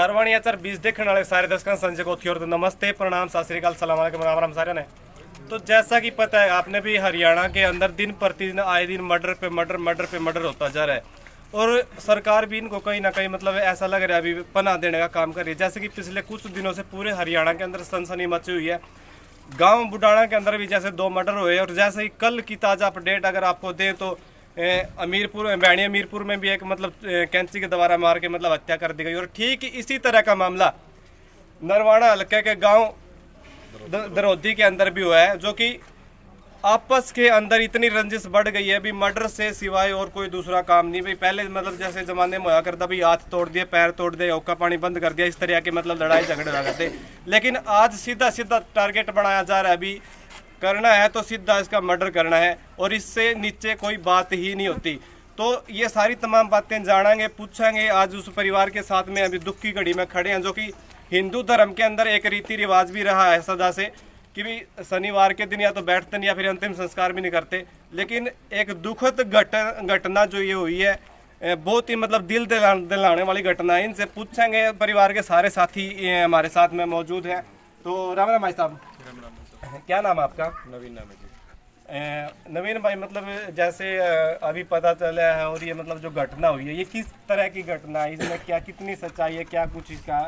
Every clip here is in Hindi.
नरवाणी आचार 20 देखने वाले सारे दर्शकों संजय कोथी और नमस्ते प्रणाम सत श्री अकाल सलाम अलैकुम राम राम सारे ने। तो जैसा कि पता है आपने भी हरियाणा के अंदर दिन प्रतिदिन आए दिन मर्डर पे मर्डर होता जा रहा है और सरकार भी इनको कहीं ना कहीं मतलब ऐसा लग रहा है अभी पनाह देने का काम कर रही है। जैसे कि पिछले कुछ दिनों से पूरे हरियाणा के अंदर सनसनी मची हुई है। गांव बुडाना के अंदर भी जैसे 2 मर्डर हुए और जैसे ही कल की ताज़ा अपडेट अगर आपको दें तो अमीरपुर में भी एक मतलब कैंची के द्वारा मार के मतलब हत्या कर दी गई। और ठीक इसी तरह का मामला नरवाणा हल्के के गांव दरौदी के अंदर भी हुआ है, जो कि आपस के अंदर इतनी रंजिश बढ़ गई है अभी मर्डर से सिवाय और कोई दूसरा काम नहीं। भाई पहले मतलब जैसे जमाने में होया करता भाई हाथ तोड़ दिए पैर तोड़ दिए औका पानी बंद कर दिया, इस तरह के मतलब लड़ाई झगड़े हुआ करते। लेकिन आज सीधा सीधा टारगेट बनाया जा रहा है, अभी करना है तो सीधा इसका मर्डर करना है और इससे नीचे कोई बात ही नहीं होती। तो ये सारी तमाम बातें जानेंगे पूछेंगे आज उस परिवार के साथ में। अभी दुख की घड़ी में खड़े हैं, जो कि हिंदू धर्म के अंदर एक रीति रिवाज भी रहा है सदा से कि भी शनिवार के दिन या तो बैठते नहीं या फिर अंतिम संस्कार भी नहीं करते। लेकिन एक दुखद घटना जो ये हुई है बहुत ही मतलब दिल दिलाने वाली घटना है। इनसे पूछेंगे, परिवार के सारे साथी हमारे साथ में मौजूद हैं। तो राम राम भाई साहब। राम राम सर। क्या नाम है आपका? नवीन नाम है जी। नवीन भाई, मतलब जैसे अभी पता चला है और ये मतलब जो घटना हुई है ये किस तरह की घटना है, इसमें क्या कितनी सच्चाई है, क्या कुछ इसका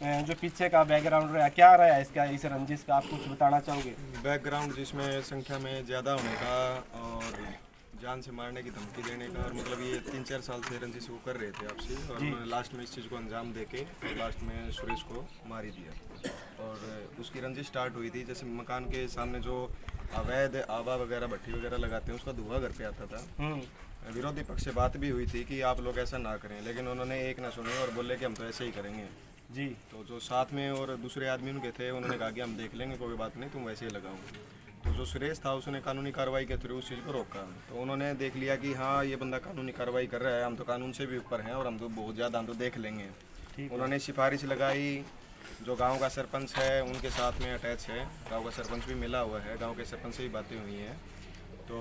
जो पीछे का बैकग्राउंड रहा क्या रहा है इसका, इस रंजिश का आप कुछ बताना चाहोगे? बैकग्राउंड जिसमें संख्या में ज़्यादा होने का और जान से मारने की धमकी देने का, और मतलब ये 3-4 साल से रंजिश वो कर रहे थे आपसे और उन्होंने लास्ट में इस चीज़ को अंजाम देके और लास्ट में सुरेश को मार ही दिया। और उसकी रंजिश स्टार्ट हुई थी जैसे मकान के सामने जो अवैध आवा वगैरह भट्टी वगैरह लगाते हैं उसका धुआं घर पे आता था। विरोधी पक्ष से बात भी हुई थी कि आप लोग ऐसा ना करें, लेकिन उन्होंने एक ना सुनी और बोले कि हम तो ऐसे ही करेंगे जी। तो जो साथ में और दूसरे आदमी उनके थे उन्होंने कहा कि हम देख लेंगे, कोई बात नहीं, तुम वैसे ही लगाओ। तो जो सुरेश था उसने कानूनी कार्रवाई के थ्रू उस चीज़ को रोका। तो उन्होंने देख लिया कि हाँ ये बंदा कानूनी कार्रवाई कर रहा है, हम तो कानून से भी ऊपर हैं और हम तो बहुत ज़्यादा हम तो देख लेंगे। उन्होंने सिफारिश लगाई, जो गांव का सरपंच है उनके साथ में अटैच है, गांव का सरपंच भी मिला हुआ है, गांव के सरपंच से भी बातें हुई हैं। तो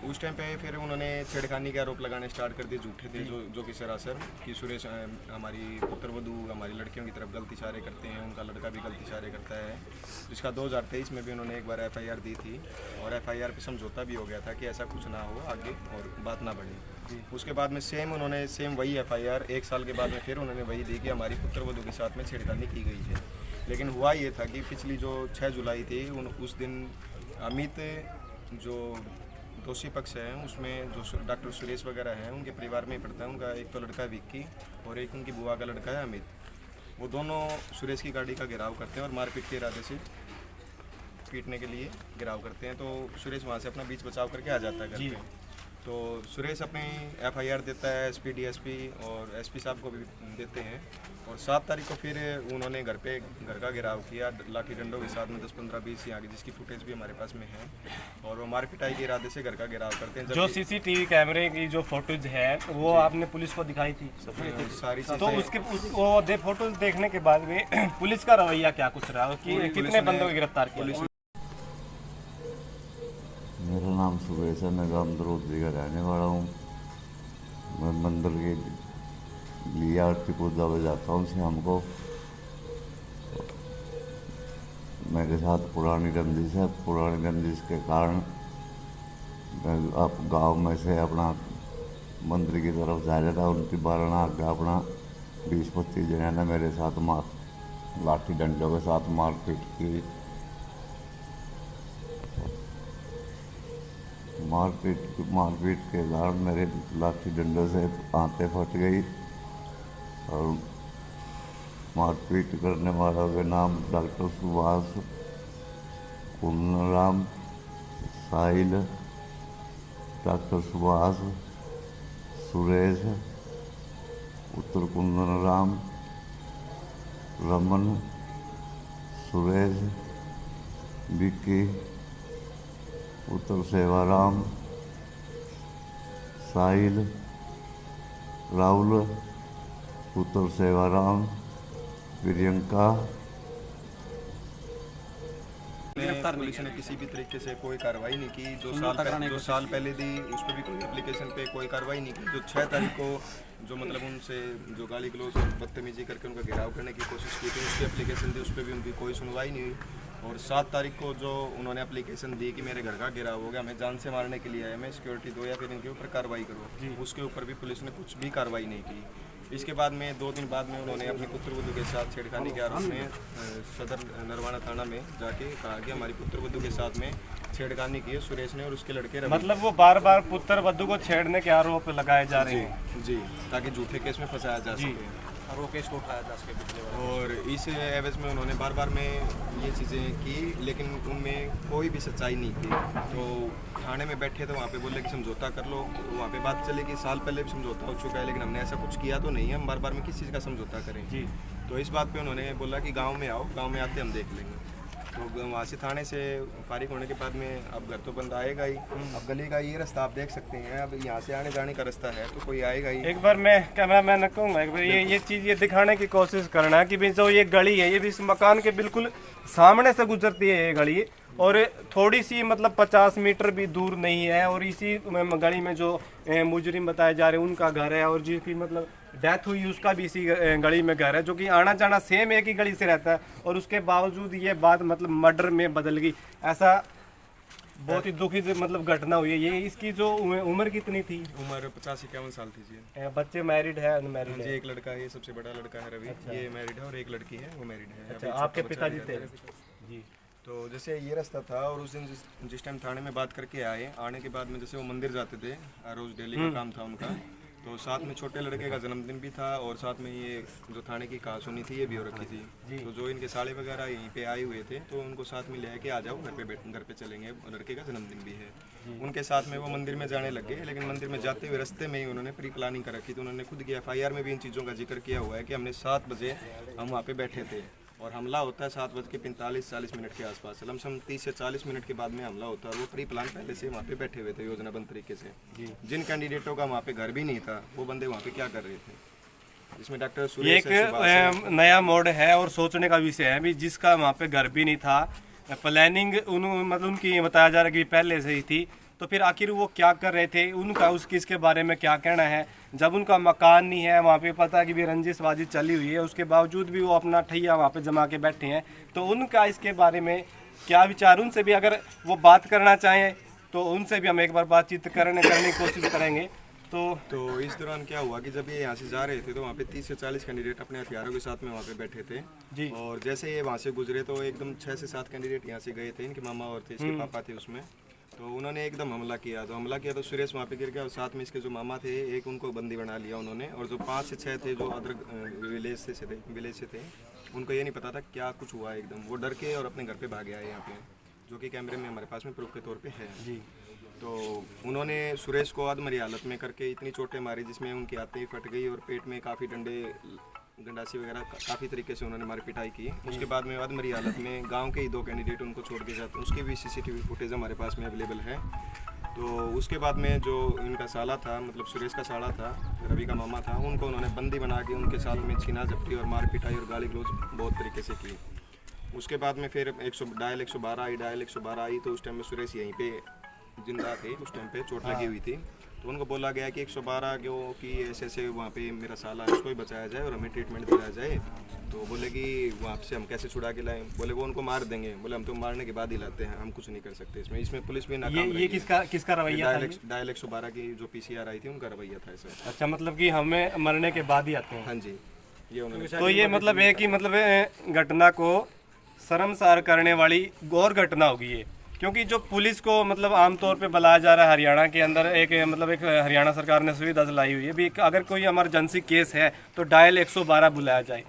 उस टाइम पे फिर उन्होंने छेड़खानी के आरोप लगाने स्टार्ट कर दिए, झूठे थे जो कि सरासर कि सुरेश हमारी पुत्रवधू हमारी लड़कियों की तरफ गलत इशारे करते हैं, उनका लड़का भी गलत इशारे करता है, जिसका 2023 में भी उन्होंने एक बार FIR दी थी और FIR पे समझौता भी हो गया था कि ऐसा कुछ ना हो आगे और बात ना बढ़े। उसके बाद में उन्होंने वही FIR 1 साल के बाद में फिर उन्होंने वही दी कि हमारी पुत्रवधू के साथ में छेड़खानी की गई है। लेकिन हुआ ये था कि पिछली जो 6 जुलाई थी उस दिन अमित जो दोषी पक्ष है उसमें जो डॉक्टर सुरेश वगैरह हैं उनके परिवार में ही पड़ता है। उनका एक तो लड़का है विक्की और एक उनकी बुआ का लड़का है अमित। वो दोनों सुरेश की गाड़ी का घेराव करते हैं और मारपीट के इरादे से पीटने के लिए घेराव करते हैं। तो सुरेश वहाँ से अपना बीच बचाव करके आ जाता है घर पे। तो सुरेश अपनी FIR देता है SP DSP और SP साहब को भी देते हैं और 7 तारीख को फिर उन्होंने घर का घेराव किया लाठी डंडों के साथ में 10-15-20 यहाँ की, जिसकी फुटेज भी हमारे पास में है। और वो मारपिटाई के इरादे से घर का घेराव करते हैं। जो CCTV कैमरे की जो फोटोज है वो आपने पुलिस को दिखाई थी सारी चीज़ें। तो वो फोटोज देखने के बाद में पुलिस का रवैया क्या कुछ रहा कि कितने बंदों को गिरफ्तार किया? मेरा नाम सुरेश है, मैं गाँव दरौदी का रहने वाला हूँ। मैं मंदिर के लिए आरती पूजा में जाता हूँ शाम को। मेरे साथ पुरानी रंजिश है, पुरानी रंजिश के कारण मैं अब गांव में से अपना मंदिर की तरफ जा रहा था। उनकी बारना आगे अपना 20-25 जने ने मेरे साथ लाठी डंडों के साथ मारपीट की। मारपीट के कारण मेरे लाठी डंडों से आंतें फट गई और मारपीट करने वालों के नाम डॉक्टर सुभाष, कुंदराम, साहिल, डॉक्टर सुभाष, सुरेश, उत्तर कुंदराम, रमन, सुरेश, विक्की, उत्तर सेवाराम, साहिल, राहुल, उत्तर सेवाराम, प्रियंका। पुलिस ने किसी भी तरीके से कोई कार्रवाई नहीं की। जो साल पहले दी उस पर भी कोई एप्लीकेशन पे कोई कार्रवाई नहीं की। जो 6 तारीख को जो मतलब उनसे जो गाली गलौज और बदतमीजी करके उनका घेराव करने की कोशिश की थी उसकी एप्लीकेशन दी, उस पर भी उनकी कोई सुनवाई नहीं हुई। और 7 तारीख को जो उन्होंने एप्लीकेशन दी कि मेरे घर का घेराव हो गया, हमें जान से मारने के लिए आया, मैं सिक्योरिटी दो या फिर इनके ऊपर कार्रवाई करूँ, उसके ऊपर भी पुलिस ने कुछ भी कार्रवाई नहीं की। इसके बाद में 2 दिन बाद में उन्होंने अपने पुत्रवधू के साथ छेड़खानी के आरोप में सदर नरवाना थाना में जाके कहा कि हमारी पुत्रवधू के साथ में छेड़खानी की है सुरेश ने और उसके लड़के रवि। मतलब वो बार बार पुत्र वधू को छेड़ने के आरोप लगाए जा रहे हैं जी, ताकि झूठे केस में फंसाया जा सके और वो केस को उठाया जा सके पिछले बार। और इस एवज में उन्होंने बार बार में ये चीज़ें की, लेकिन उनमें कोई भी सच्चाई नहीं थी। तो थाने में बैठे तो वहाँ पे बोले कि समझौता कर लो, तो वहाँ पे बात चली कि साल पहले भी समझौता हो चुका है, लेकिन हमने ऐसा कुछ किया तो नहीं है, हम बार बार में किस चीज़ का समझौता करें। जी। तो इस बात पे उन्होंने बोला कि गांव में आओ, गांव में आते हम देख लेंगे। तो वहाँ से थाने से फारिग होने के बाद में अब घर तो बंद आएगा ही। अब गली का ये रास्ता आप देख सकते हैं, अब यहाँ से आने जाने का रास्ता है तो कोई आएगा ही। एक बार मैं कैमरामैन कहूँगा एक बार ये चीज़ ये दिखाने की कोशिश करना कि भाई जो ये गली है ये भी इस मकान के बिल्कुल सामने से गुजरती है ये गली, और थोड़ी सी मतलब 50 मीटर भी दूर नहीं है। और इसी गली में जो मुजरिम बताए जा रहे हैं उनका घर है, और जिसकी मतलब डेथ हुई उसका भी इसी गली में घर है, जो कि आना जाना सेम एक ही गली से रहता है। और उसके बावजूद ये बात मतलब मर्डर में बदल गई। ऐसा बहुत ही दुखद मतलब घटना हुई है। ये इसकी जो उम्र कितनी थी? उम्र 50-51 साल थी जी। बच्चे मैरिड है अनमैरिड जी, है? एक लड़का है, सबसे बड़ा लड़का है रवि, ये मैरिड है, और एक लड़की है वो मैरिड है। अच्छा, आपके पिताजी थे? जी। तो जैसे ये रास्ता था, और उस दिन जिस टाइम थाने में बात करके आने के बाद में जैसे वो मंदिर जाते थे, रोज डेली का काम था उनका, तो साथ में छोटे लड़के का जन्मदिन भी था, और साथ में ये जो थाने की कहा सुनी थी ये भी हो रखी थी। तो जो इनके साले वगैरह यहीं पे आए हुए थे, तो उनको साथ में ले आके आ जाओ घर पे चलेंगे, लड़के का जन्मदिन भी है। उनके साथ में वो मंदिर में जाने लग गए, लेकिन मंदिर में जाते हुए रास्ते में ही उन्होंने प्री प्लानिंग कर रखी। तो उन्होंने खुद की FIR में भी इन चीज़ों का जिक्र किया हुआ है कि हमने 7 बजे हम वहाँ पे बैठे थे, और हमला होता है 7:45-40 मिनट के आसपास। लमसम 30 से 40 मिनट के बाद में हमला होता है, और वो प्री प्लान पहले से वहाँ पे बैठे हुए थे योजनाबद्ध तरीके से। जिन कैंडिडेटों का वहाँ पे घर भी नहीं था, वो बंदे वहाँ पे क्या कर रहे थे, इसमें डॉक्टर सुरेश एक नया मोड है और सोचने का विषय है भी, जिसका वहाँ पे घर भी नहीं था, प्लानिंग मतलब उनकी बताया जा रहा है कि पहले से ही थी। तो फिर आखिर वो क्या कर रहे थे, उनका इसके बारे में क्या कहना है? जब उनका मकान नहीं है, वहाँ पे पता है कि भी रंजिशबाजी चली हुई है, उसके बावजूद भी वो अपना ठैया वहाँ पे जमा के बैठे हैं। तो उनका इसके बारे में क्या विचार, उनसे भी अगर वो बात करना चाहें तो उनसे भी हम एक बार बातचीत करने की कोशिश करेंगे। तो इस दौरान क्या हुआ कि जब ये यहाँ से जा रहे थे तो वहाँ पे 30 से 40 कैंडिडेट अपने हथियारों के साथ में वहाँ पे बैठे थे जी। और जैसे ये वहाँ से गुजरे तो एकदम 6 से 7 कैंडिडेट यहाँ से गए थे, इनके मामा और थे, इसके पापा थे उसमें। तो उन्होंने एकदम हमला किया तो सुरेश वहाँ पे गिर गया, और साथ में इसके जो मामा थे एक उनको बंदी बना लिया उन्होंने, और जो 5 से 6 थे जो अदर विलेज से थे, उनको ये नहीं पता था क्या कुछ हुआ, एकदम वो डर के और अपने घर पे भागे आए यहाँ पे, जो कि कैमरे में हमारे पास में प्रूफ के तौर पे है जी। तो उन्होंने सुरेश को अधमरी हालत में करके इतनी चोटें मारी जिसमें उनकी आंतें फट गई, और पेट में काफ़ी गंडासी वगैरह काफ़ी तरीके से उन्होंने मार पिटाई की। उसके बाद में अधमरी हालत में गांव के ही 2 कैंडिडेट उनको छोड़ के जाते, उसकी भी CCTV फुटेज हमारे पास में अवेलेबल है। तो उसके बाद में जो इनका साला था, मतलब सुरेश का साला था, रवि का मामा था, उनको उन्होंने बंदी बना के उनके साथ में छीना झपटी और मार पिटाई और गाली गलौज बहुत तरीके से की। उसके बाद में फिर डायल 112 आई तो उस टाइम में सुरेश यहीं पे जिंदा थे, उस टाइम पे चोट लगी हुई थी। तो उनको बोला गया कि 112 कि ऐसे वहाँ पे मेरा साला है, उसको ही बचाया जाए और हमें ट्रीटमेंट दिया जाए। तो बोले कि वहाँ से हम कैसे छुड़ा के लाएं, बोले वो उनको मार देंगे, बोले हम तो मारने के बाद ही लाते हैं, हम कुछ नहीं कर सकते इसमें पुलिस भी नाकाम रही। ये किसका रवैया था? डायल 112 की जो PCR आई थी उनका रवैया था ऐसा। अच्छा, मतलब कि हमें मरने के बाद ही आते हैं। हाँ जी, ये उन्होंने। तो ये मतलब है कि मतलब घटना को शर्मसार करने वाली गौर घटना होगी ये, क्योंकि जो पुलिस को मतलब आमतौर पे बुलाया जा रहा है हरियाणा के अंदर, एक हरियाणा सरकार ने सुविधा लाई हुई है भी, अगर कोई इमरजेंसी केस है तो डायल 112 बुलाया जाए,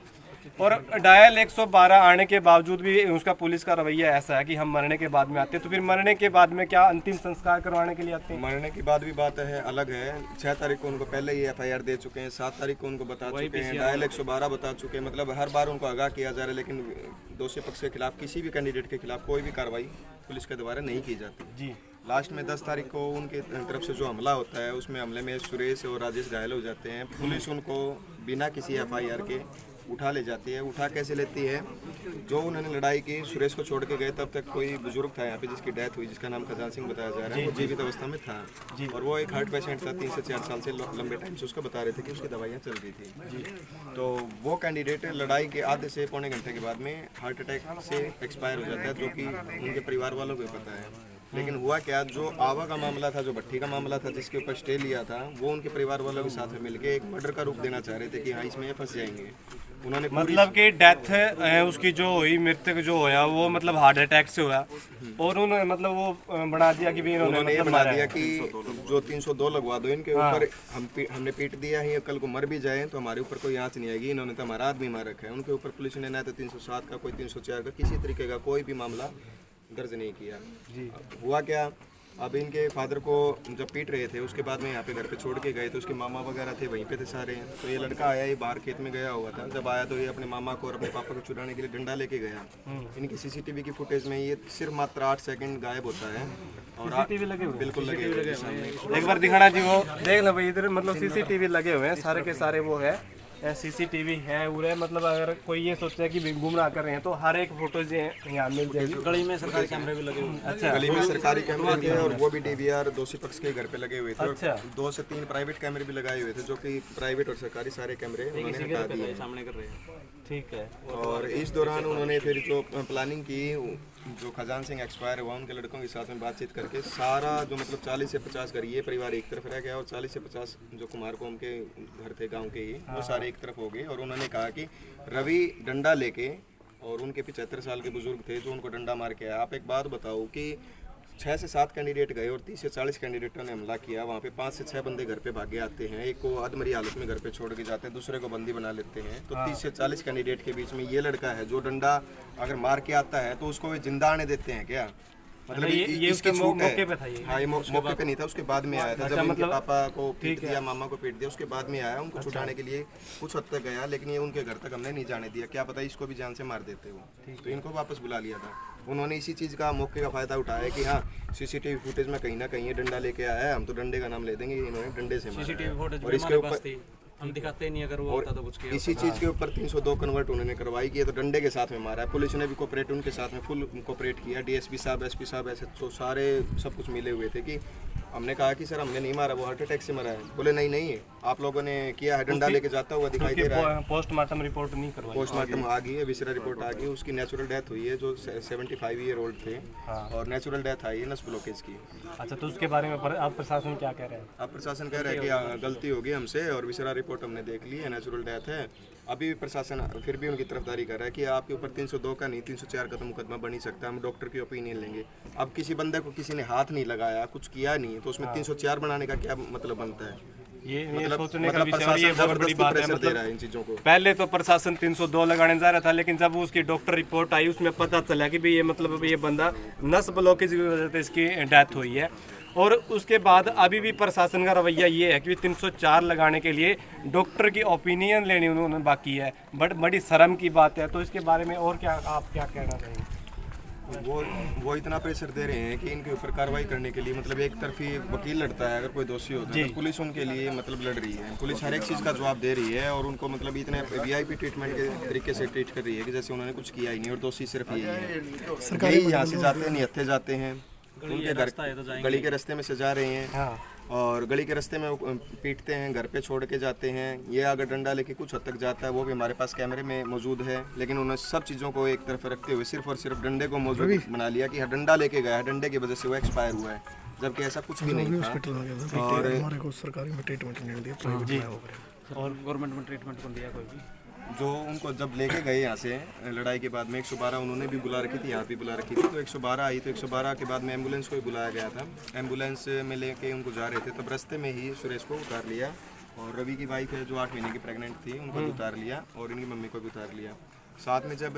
और डायल 112 आने के बावजूद भी उसका पुलिस का रवैया ऐसा है कि हम मरने के बाद में आते हैं। तो फिर मरने के बाद में क्या अंतिम संस्कार करवाने के लिए आते हैं? मरने के बाद भी बात है अलग है। 6 तारीख को उनको पहले ही FIR दे चुके हैं, 7 तारीख को उनको बता चुके हैं, डायल 112 बता चुके हैं, मतलब हर बार उनको आगाह किया जा रहा है, लेकिन दोषी पक्ष के खिलाफ किसी भी कैंडिडेट के खिलाफ कोई भी कार्रवाई पुलिस के द्वारा नहीं की जाती जी। लास्ट में 10 तारीख को उनके तरफ से जो हमला होता है, उसमें हमले में सुरेश और राजेश घायल हो जाते हैं। पुलिस उनको बिना किसी FIR के उठा ले जाती है। उठा कैसे लेती है, जो उन्होंने लड़ाई की सुरेश को छोड़ के गए तब तक कोई बुजुर्ग था यहाँ पे जिसकी डेथ हुई, जिसका नाम खजान सिंह बताया जा रहा है, वो जीवित अवस्था में था और वो एक हार्ट पेशेंट था, 3 से 4 साल से लंबे टाइम से उसका बता रहे थे कि उसकी दवाइयाँ चल रही थी। तो वो कैंडिडेट लड़ाई के आधे से पौने घंटे के बाद में हार्ट अटैक से एक्सपायर हो जाता है, जो कि उनके परिवार वालों को पता है। लेकिन हुआ क्या, जो आवा का मामला था, जो भट्टी का मामला था, जिसके ऊपर स्टे लिया था, वो उनके परिवार वालों के साथ में मिलके एक मर्डर का रूप देना चाह रहे थे कि हाँ इसमें ये फंस जाएंगे। उन्होंने मतलब कि डेथ उसकी जो हुई, मृतक जो होया वो मतलब हार्ट अटैक से हुआ और उन्होंने मतलब वो बना दिया कि भी उन्होंने ये बना दिया कि जो 302 लगवा दो इनके ऊपर, हमने पीट दिया है, कल को मर भी जाए तो हमारे ऊपर कोई आँच नहीं आएगी, इन्होंने तो हमारा आदमी मार रखा है। उनके ऊपर पुलिस ने ना तो 307 का, कोई 304 का, किसी तरीके का कोई भी मामला दर्ज नहीं किया। हुआ क्या, अब इनके फादर को जब पीट रहे थे उसके बाद में यहाँ पे घर पे छोड़ के गए, तो उसके मामा वगैरह थे वहीं पे थे सारे। तो ये लड़का आया, ये बाहर खेत में गया हुआ था, जब आया तो ये अपने मामा को और अपने पापा को छुड़ाने के लिए डंडा लेके गया। इनकी सीसीटीवी की फुटेज में ये सिर्फ मात्र 8 सेकंड गायब होता है और सीसीटीवी लगे हुए, बिल्कुल लगे हुए हैं सामने। एक बार दिखाना जी, वो देख लो भाई, इधर मतलब सीसीटीवी लगे हुए हैं सारे के सारे, वो है सीसीटीवी है पूरे। मतलब अगर कोई ये सोचता है कि गुमराह कर रहे हैं तो हर एक फोटोज यहाँ मिल जाएगी। गली में सरकारी कैमरे भी लगे हुए हैं। अच्छा, गली में सरकारी कैमरे थे और वो भी डीवीआर दोषी पक्ष के घर पे लगे हुए थे। अच्छा। 2 से 3 प्राइवेट कैमरे भी लगाए हुए थे, जो कि प्राइवेट और सरकारी सारे कैमरे उन्होंने हटा दिए। सामने कर रहे हैं। ठीक है। और इस दौरान उन्होंने फिर जो प्लानिंग की, जो खजान सिंह एक्सपायर हुआ उनके लड़कों के साथ में बातचीत करके सारा जो मतलब 40 से 50 घर, ये परिवार एक तरफ रह गया और 40 से 50 जो कुमार कौम के घर थे गांव के ही, वो सारे एक तरफ हो गए। और उन्होंने कहा कि रवि डंडा लेके, और उनके 75 साल के बुजुर्ग थे जो उनको डंडा मार के आया। आप एक बात बताओ कि 6 से 7 कैंडिडेट गए और 30 से 40 कैंडिडेटों ने हमला किया। वहाँ पे 5 से 6 बंदे घर पे भागे आते हैं, एक को अधमरी हालत में घर पे छोड़ के जाते हैं, दूसरे को बंदी बना लेते हैं। तो 30 से 40 कैंडिडेट के बीच में ये लड़का है जो डंडा अगर मार के आता है तो उसको वे जिंदा आने देते हैं क्या? मतलब ये इसकी उसके छूट है। मौके पे था ये? हाँ, ये मौके पे नहीं था, उसके बाद में आया था। जब इनके पापा को पीट दिया, मामा को पीट दिया, उसके बाद में आया। उनको छुड़ाने के लिए कुछ हद तक गया, लेकिन ये उनके घर तक हमने नहीं जाने दिया, क्या पता इसको भी जान से मार देते वो। तो इनको वापस बुला लिया था। उन्होंने इसी चीज़ का, मौके का फ़ायदा उठाया कि हाँ सीसीटीवी फुटेज में कहीं ना कहीं ये डंडा लेके आया है, हम तो डंडे का नाम ले देंगे, इन्होंने डंडे से सीसीटीवी मारा। फुटेज और भी इसके हमारे पास ऊपर थी, हम दिखाते नहीं, अगर वो होता तो कुछ किया। इसी चीज़ के ऊपर 302 कन्वर्ट उन्होंने करवाई कि ये तो डंडे के साथ में मारा है। पुलिस ने भी कोऑपरेट उनके साथ में फुल कोऑपरेट किया। डीएसपी साहब, एसपी साहब, ऐसे तो सारे सब कुछ मिले हुए थे कि हमने कहा कि सर हमने नहीं मारा, वो हार्ट अटैक से मरा है। बोले नहीं नहीं, आप लोगों ने किया है, डंडा लेके जाता हुआ दिखाई दे रहा है। पोस्टमार्टम रिपोर्ट नहीं करवाई? पोस्टमार्टम आ गई है, विसरा रिपोर्ट आ गई। उसकी नेचुरल डेथ हुई है, जो 75 ईयर ओल्ड थे। और नेचुरल डेथ आई है नस ब्लॉकेज की। अच्छा, तो उसके बारे में आप प्रशासन क्या कह रहे हैं? अब प्रशासन कह रहा है कि गलती होगी हमसे और विसरा रिपोर्ट हमने देख ली है, नेचुरल डेथ है। अभी भी प्रशासन फिर भी उनकी तरफदारी कर रहा है कि आपके ऊपर 302 का नहीं 304 का तो मुकदमा बन ही सकता है, हम डॉक्टर की ओपिनियन लेंगे। अब किसी बंदे को किसी ने हाथ नहीं लगाया, कुछ किया नहीं, तो उसमें 304 बनाने का क्या मतलब बनता है? ये मतलब सोचने का विषय, और ये प्रशासन बहुत बड़ी जबरदस्ती बात है। प्रेशर दे रहा है मतलब इन चीज़ों को। पहले तो प्रशासन 302 लगाने जा रहा था, लेकिन जब उसकी डॉक्टर रिपोर्ट आई उसमें पता चला कि भाई ये मतलब ये बंदा नस ब्लॉकेज की वजह से इसकी डेथ हुई है। और उसके बाद अभी भी प्रशासन का रवैया ये है कि 304 लगाने के लिए डॉक्टर की ओपिनियन लेनी उन्होंने बाकी है। बट बड़ी शर्म की बात है। तो इसके बारे में और क्या आप क्या कहना चाहेंगे? वो इतना प्रेशर दे रहे हैं कि इनके ऊपर कार्रवाई करने के लिए, मतलब एक तरफी वकील लड़ता है अगर कोई दोषी होता है, तो पुलिस उनके लिए मतलब लड़ रही है। पुलिस हर एक चीज़ का जवाब दे रही है और उनको मतलब इतने वीआईपी ट्रीटमेंट के तरीके से ट्रीट कर रही है कि जैसे उन्होंने कुछ किया ही नहीं और दोषी सिर्फ यही है। यही यहाँ से जाते हैं, निहत्थे जाते हैं, उनके घर गली के रास्ते में से जा रहे हैं और गली के रास्ते में पीटते हैं, घर पे छोड़ के जाते हैं। ये अगर डंडा लेके कुछ हद तक जाता है, वो भी हमारे पास कैमरे में मौजूद है। लेकिन उन्होंने सब चीज़ों को एक तरफ रखते हुए सिर्फ और सिर्फ डंडे को मौजूद बना लिया कि डंडा लेके गया है, डंडे की वजह से वो एक्सपायर हुआ है, जबकि ऐसा कुछ भी नहीं था। और हमारे को सरकारी में ट्रीटमेंट नहीं दिया, प्राइवेट में हो गया। और गवर्नमेंट में ट्रीटमेंट को दिया कोई भी? जो उनको जब लेके गए यहाँ से लड़ाई के बाद में 112 उन्होंने भी बुला रखी थी, यहाँ भी बुला रखी थी। तो 112 आई, तो 112 के बाद में एम्बुलेंस को ही बुलाया गया था। एम्बुलेंस में लेके उनको जा रहे थे, तब रास्ते में ही सुरेश को उतार लिया और रवि की वाइफ है जो 8 महीने की प्रेग्नेंट थी, उनको भी उतार लिया और इनकी मम्मी को भी उतार लिया। साथ में जब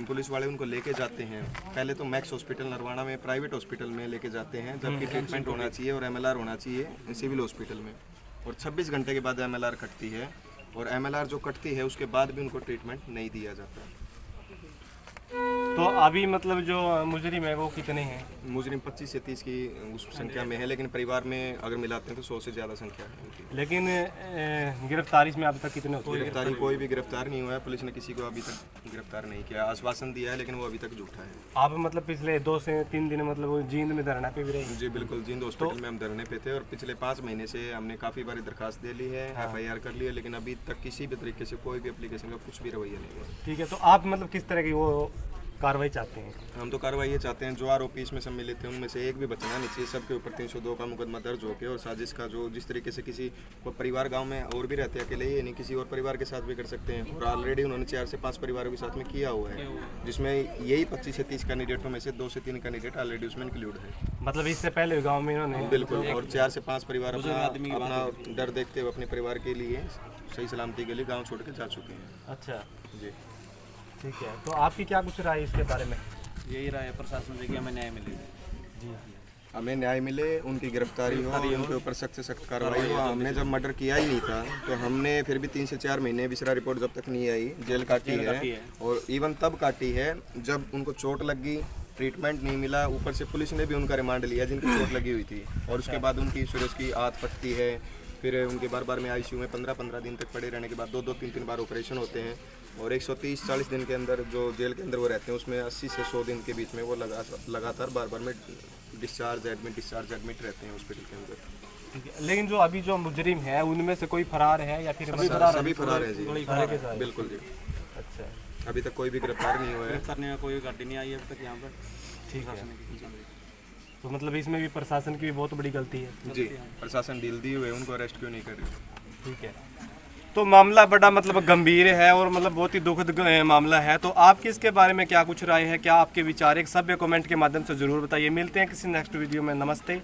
पुलिस वाले उनको लेके जाते हैं, पहले तो मैक्स हॉस्पिटल नरवाना में, प्राइवेट हॉस्पिटल में लेके जाते हैं, जबकि ट्रीटमेंट होना चाहिए और MLR होना चाहिए सिविल हॉस्पिटल में। और 26 घंटे के बाद MLR कटती है और MLR जो कटती है उसके बाद भी उनको ट्रीटमेंट नहीं दिया जाता। तो अभी मतलब जो मुजरिम है वो कितने हैं? मुजरिम 25 से 30 की उस संख्या में है, लेकिन परिवार में अगर मिलाते हैं तो 100 से ज़्यादा संख्या है उनकी। लेकिन गिरफ्तारी में अभी तक कितने होते हैं? गिरफ्तारी कोई भी गिरफ्तार नहीं हुआ है, पुलिस ने किसी को अभी तक गिरफ्तार नहीं किया। आश्वासन दिया है लेकिन वो अभी तक झूठा है। आप मतलब पिछले 2 से 3 दिन मतलब वो जींद में धरना पे भी रहे? जी बिल्कुल, जींद हॉस्पिटल में हम धरने पे थे और पिछले 5 महीने से हमने काफ़ी बारी दरखास्त दे ली है, FIR कर ली है, लेकिन अभी तक किसी भी तरीके से कोई भी एप्लीकेशन का कुछ भी रवैया नहीं हुआ। ठीक है, तो आप मतलब किस तरह की वो कार्रवाई चाहते हैं? हम तो कार्रवाई ये चाहते हैं, जो आरोपी इसमें सम्मिलित थे उनमें से एक भी बचना नहीं चाहिए। सबके ऊपर 302 का मुकदमा दर्ज होकर और साजिश का जो जिस तरीके से किसी परिवार गांव में और भी रहते हैं, अकेले ही नहीं किसी और परिवार के साथ भी कर सकते हैं। और ऑलरेडी उन्होंने 4 से 5 परिवारों के साथ में किया हुआ है, जिसमें यही 25 से 30 कैंडिडेटों में से 2 से 3 कैंडिडेट ऑलरेडी उसमें इंक्लूड है। मतलब इससे पहले गांव में इन्होंने बिल्कुल, और 4 से 5 परिवार अपना डर देखते हुए अपने परिवार के लिए सही सलामती के लिए गाँव छोड़ के जा चुके हैं। अच्छा, जी ठीक है, तो आपकी क्या कुछ राय इसके बारे में? यही राय है प्रशासन से कि हमें न्याय मिले। हमें न्याय मिले, उनकी गिरफ्तारी हो, उनके ऊपर सख्त से सख्त कार्रवाई हो। हमने जब मर्डर किया ही नहीं था तो हमने फिर भी 3 से 4 महीने विसरा रिपोर्ट जब तक नहीं आई जेल काटी है, और इवन तब काटी है जब उनको चोट लगी, ट्रीटमेंट नहीं मिला, ऊपर से पुलिस ने भी उनका रिमांड लिया जिनकी चोट लगी हुई थी, और उसके बाद उनकी सूरज की आंत फटती है, फिर उनके बार में ICU में 15-15 दिन तक पड़े रहने के बाद 2-3 बार ऑपरेशन होते हैं, और 130-40 दिन के अंदर जो जेल के अंदर वो रहते हैं उसमें 80 से 100 दिन के बीच में वो लगातार बार में डिस्चार्ज एडमिट रहते हैं हॉस्पिटल के अंदर। ठीक है, लेकिन जो अभी जो मुजरिम है उनमें से कोई फरार है या फिर सभी फरार है जी, बिल्कुल जी। अच्छा, अभी तक कोई भी गिरफ्तार नहीं हुआ है। करने में कोई गाड़ी नहीं आई है अभी तक यहाँ पर। ठीक है, तो मतलब इसमें भी प्रशासन की भी बहुत बड़ी गलती है। जी, प्रशासन डील दिए हुए उनको अरेस्ट क्यों नहीं कर रही? ठीक है, तो मामला बड़ा मतलब गंभीर है और मतलब बहुत ही दुखद मामला है। तो आपकी इसके बारे में क्या कुछ राय है, क्या आपके विचार एक सभ्य कमेंट के माध्यम से ज़रूर बताइए। मिलते हैं किसी नेक्स्ट वीडियो में। नमस्ते।